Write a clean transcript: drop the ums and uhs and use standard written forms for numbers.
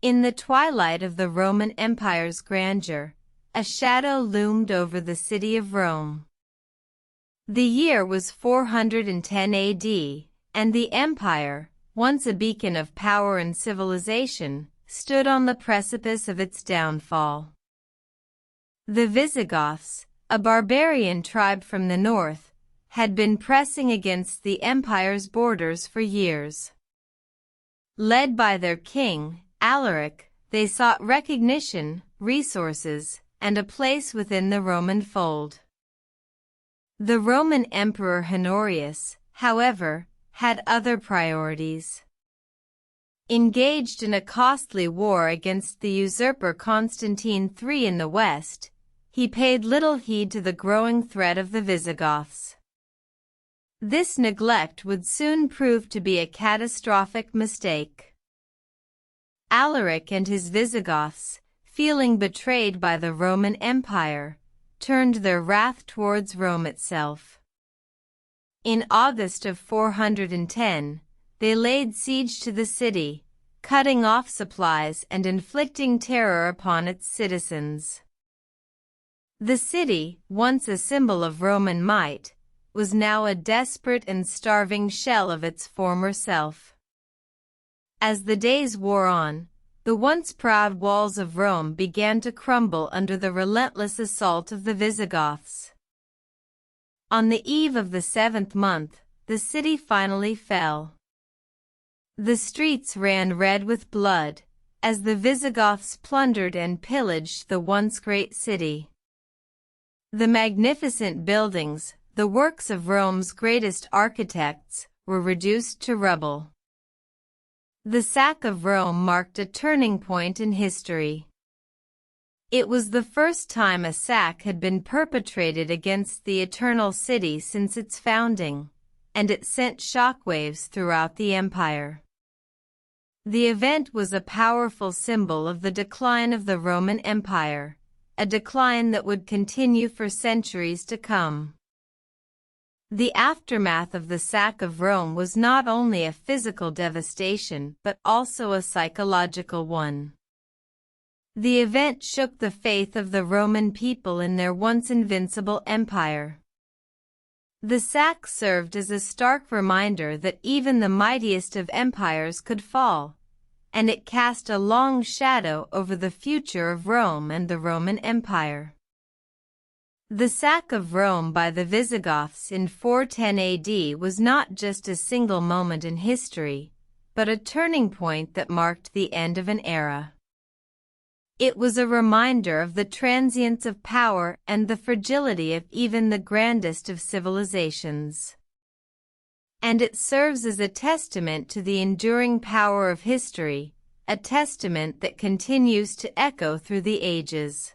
In the twilight of the Roman Empire's grandeur, a shadow loomed over the city of Rome. The year was 410 AD, and the empire, once a beacon of power and civilization, stood on the precipice of its downfall. The Visigoths, a barbarian tribe from the north, had been pressing against the empire's borders for years. Led by their king, Alaric, they sought recognition, resources, and a place within the Roman fold. The Roman Emperor Honorius, however, had other priorities. Engaged in a costly war against the usurper Constantine III in the west, he paid little heed to the growing threat of the Visigoths. This neglect would soon prove to be a catastrophic mistake. Alaric and his Visigoths, feeling betrayed by the Roman Empire, turned their wrath towards Rome itself. In August of 410, they laid siege to the city, cutting off supplies and inflicting terror upon its citizens. The city, once a symbol of Roman might, was now a desperate and starving shell of its former self. As the days wore on, the once proud walls of Rome began to crumble under the relentless assault of the Visigoths. On the eve of the 7th month, the city finally fell. The streets ran red with blood, as the Visigoths plundered and pillaged the once great city. The magnificent buildings, the works of Rome's greatest architects, were reduced to rubble. The sack of Rome marked a turning point in history. It was the first time a sack had been perpetrated against the Eternal City since its founding, and it sent shockwaves throughout the empire. The event was a powerful symbol of the decline of the Roman Empire, a decline that would continue for centuries to come. The aftermath of the sack of Rome was not only a physical devastation but also a psychological one. The event shook the faith of the Roman people in their once invincible empire. The sack served as a stark reminder that even the mightiest of empires could fall, and it cast a long shadow over the future of Rome and the Roman Empire. The sack of Rome by the Visigoths in 410 AD was not just a single moment in history, but a turning point that marked the end of an era. It was a reminder of the transience of power and the fragility of even the grandest of civilizations. And it serves as a testament to the enduring power of history, a testament that continues to echo through the ages.